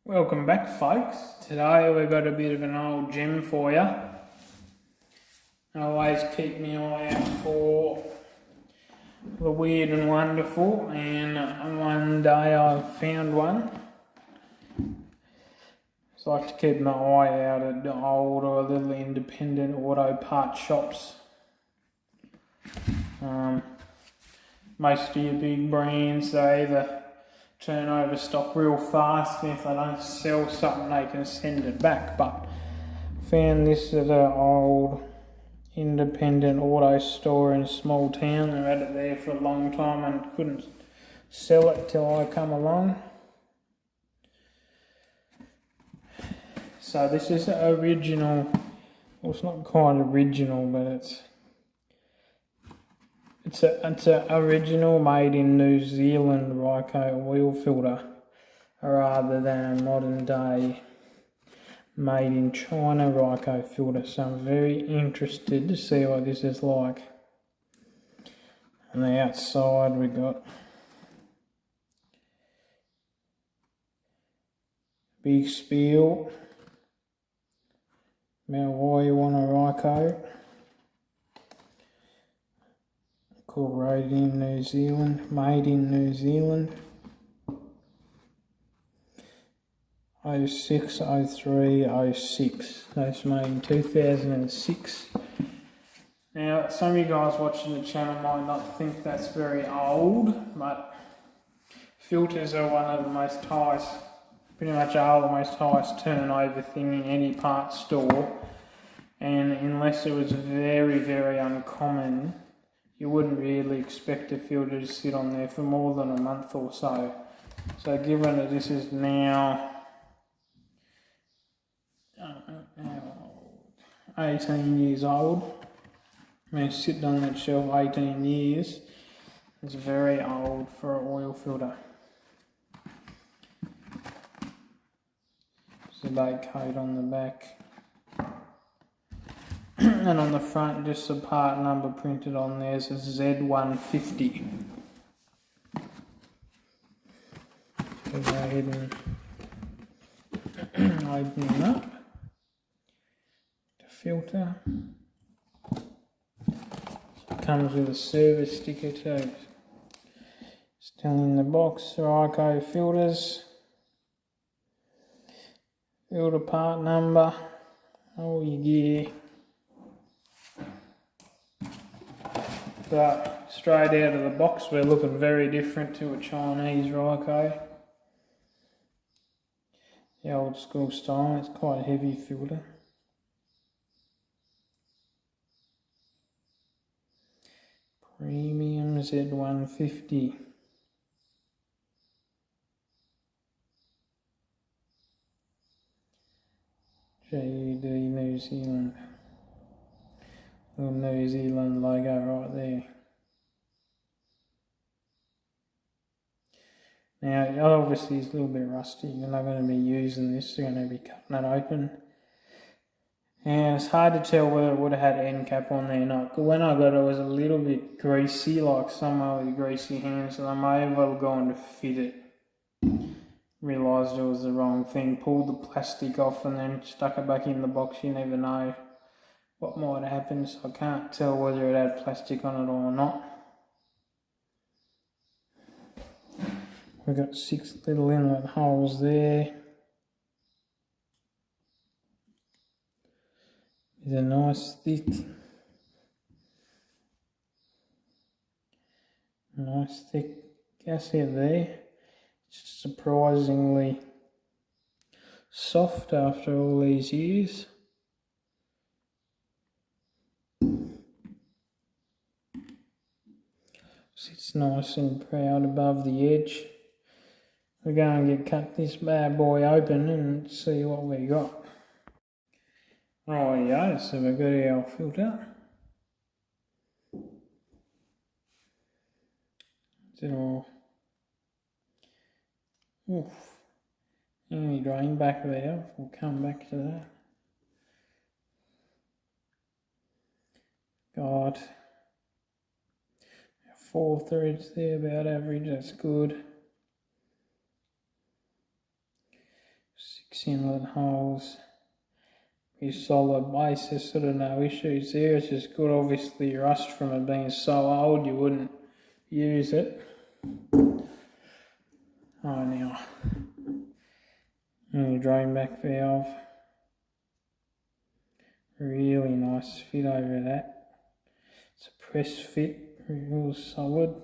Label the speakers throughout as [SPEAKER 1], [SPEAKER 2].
[SPEAKER 1] Welcome back, folks. Today we've got a bit of an old gem for you. I always keep my eye out for the weird and wonderful, and one day I found one. So I like to keep my eye out at the old or little independent auto part shops. Most of your big brands, they either turn over stock real fast, and if they don't sell something they can send it back. But found this at an old independent auto store in a small town. They had it there for a long time and couldn't sell it till I come along. So this is original. Well, it's not quite original, but it's a original made in New Zealand Ryco oil filter, rather than a modern day made in China Ryco filter. So I'm very interested to see what this is like. On the outside we got big spiel about why you want a Ryco. Incorporated in New Zealand, made in New Zealand. 06, 03, 06. That's made in 2006. Now, some of you guys watching the channel might not think that's very old, but filters are one of the most highest, pretty much are the most highest turnover thing in any parts store. And unless it was very, very uncommon, you wouldn't really expect a filter to sit on there for more than a month or so. So given that this is now 18 years old, I mean, sitting on that shelf 18 years, it's very old for an oil filter. There's a date code on the back. And on the front, just the part number printed on there is a Z150. So go ahead and open it up. The filter. It comes with a service sticker too. Still in the box, Ryco filters. Filter part number. All your gear. But straight out of the box, we're looking very different to a Chinese Ryco. The old school style, it's quite a heavy filter. Premium Z150. JUD New Zealand. Little New Zealand logo right there. Now, obviously it's a little bit rusty. You're not going to be using this, you're going to be cutting it open. And it's hard to tell whether it would have had end cap on there or not. But when I got it, it was a little bit greasy, like someone with greasy hands, so I may have well gone to fit it. Realised it was the wrong thing, pulled the plastic off and then stuck it back in the box. You never know what might have happened, so I can't tell whether it had plastic on it or not. We've got 6 little inlet holes there. There's a nice thick gasket there. It's surprisingly soft after all these years. Sits nice and proud above the edge. We're going to cut this bad boy open and see what we got. Rightio, so we've got our filter. Is it all? Oof. Any drain back there, we'll come back to that. Got 4 threads there, about average, that's good. 6 inlet holes. Pretty solid base, there's sort of no issues there. It's just good, obviously rust from it being so old you wouldn't use it. Oh, now, and the drain back valve. Really nice fit over that. It's a press fit, real solid.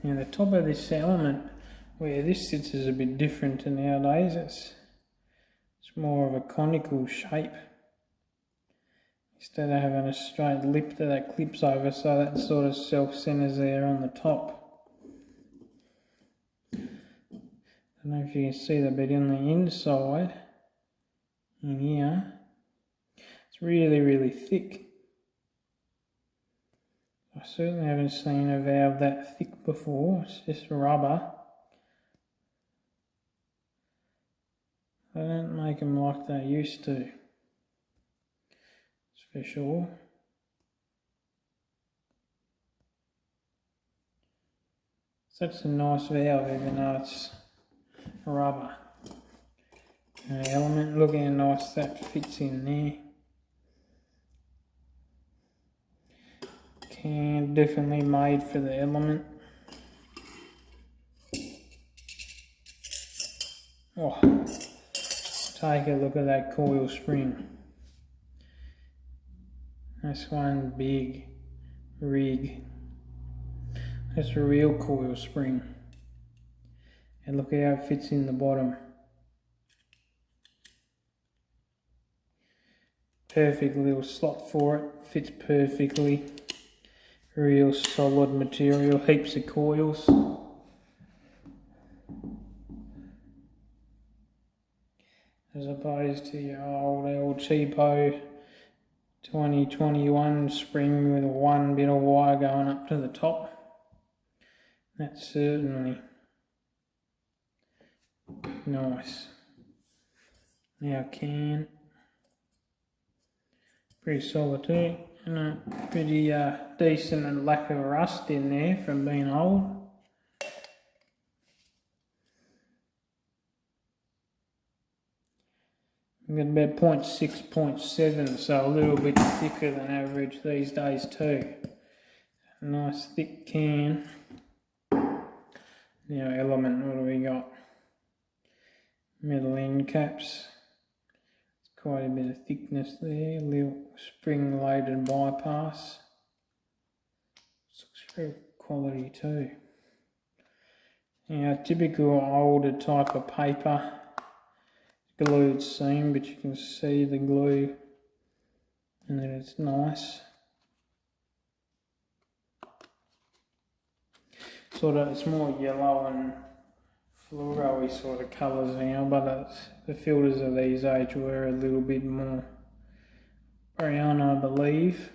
[SPEAKER 1] Now the top of this element, where this sits, is a bit different to nowadays. It's more of a conical shape. Instead of having a straight lip that clips over, so that sort of self-centers there on the top. I don't know if you can see that, but on the inside, in here, it's really, really thick. I certainly haven't seen a valve that thick before. It's just rubber. They don't make them like they used to. That's for sure. So that's a nice valve, even though it's rubber. And the element, look how nice that fits in there. Can definitely made for the element. Oh, take a look at that coil spring. That's one big rig. That's a real coil spring. And look at how it fits in the bottom. Perfect little slot for it, fits perfectly. Real solid material, heaps of coils. As opposed to your old cheapo 2021 spring with one bit of wire going up to the top. That's certainly nice. Now can, pretty solid too, and a pretty decent and lack of rust in there from being old. We've got about 0.6, 0.7, so a little bit thicker than average these days too. A nice thick can. Now element, what do we got? Metal end caps. It's quite a bit of thickness there. Little spring loaded bypass. Looks very quality too. Now typical older type of paper. Glued seam, but you can see the glue and then it's nice. Sort of, it's more yellow and fluoro-y sort of colours now, but the filters of these age were a little bit more brown, I believe.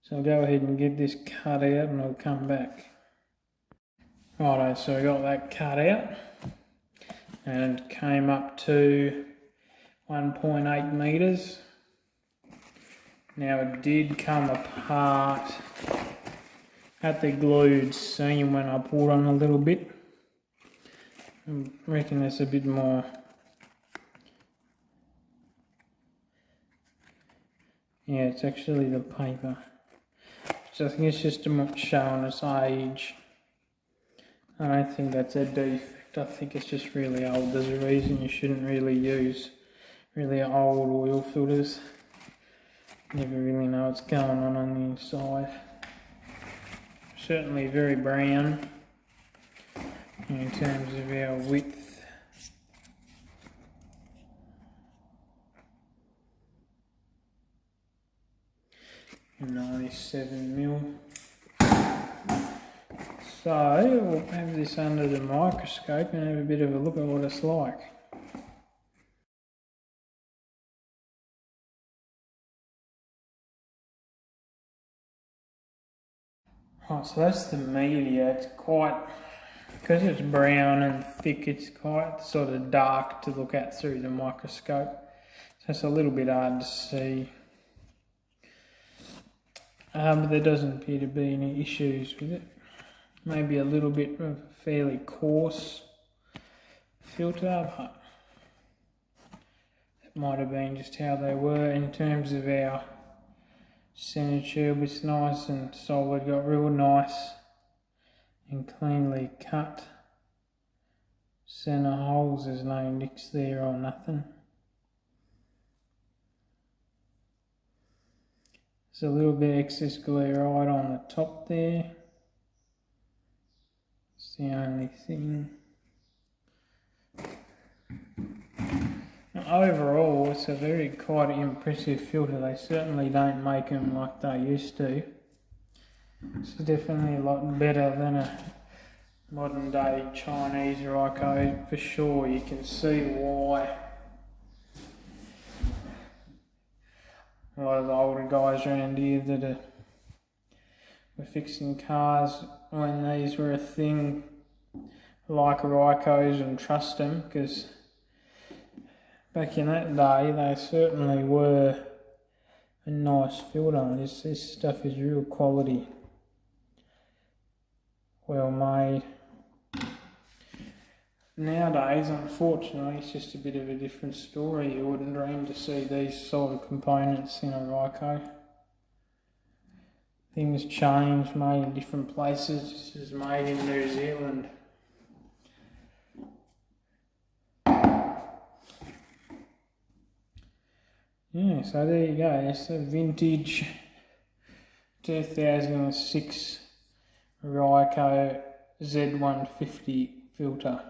[SPEAKER 1] So I'll go ahead and get this cut out and I'll come back. Righto, so I got that cut out and came up to 1.8 metres. Now it did come apart at the glued seam when I pulled on a little bit. I reckon there's a bit more. Yeah, it's actually the paper. So I think it's just showing its age. I don't think that's a defect. I think it's just really old. There's a reason you shouldn't really use really old oil filters. Never really know what's going on the inside. Certainly very brown in terms of our width. And 97mm. So we'll have this under the microscope and have a bit of a look at what it's like. Right, so that's the media. It's quite, because it's brown and thick, it's quite sort of dark to look at through the microscope. So it's a little bit hard to see. But there doesn't appear to be any issues with it. maybe a little bit of fairly coarse filter, but it might have been just how they were. In terms of our centre tube, it's nice and solid, got real nice and cleanly cut centre holes. There's no nicks there or nothing. There's a little bit excess glue right on the top there. It's the only thing. Overall, it's a very quite impressive filter. They certainly don't make them like they used to. It's definitely a lot better than a modern day Chinese Ryco for sure. You can see why a lot of the older guys around here that were fixing cars when these were a thing like Rycos and trust them, because back in that day they certainly were a nice filter. This stuff is real quality, well made. Nowadays, unfortunately, it's just a bit of a different story. You wouldn't dream to see these sort of components in a Ryco. Things change, made in different places. This is made in New Zealand. Yeah, so there you go. It's a vintage 2006 Ryco Z150 filter.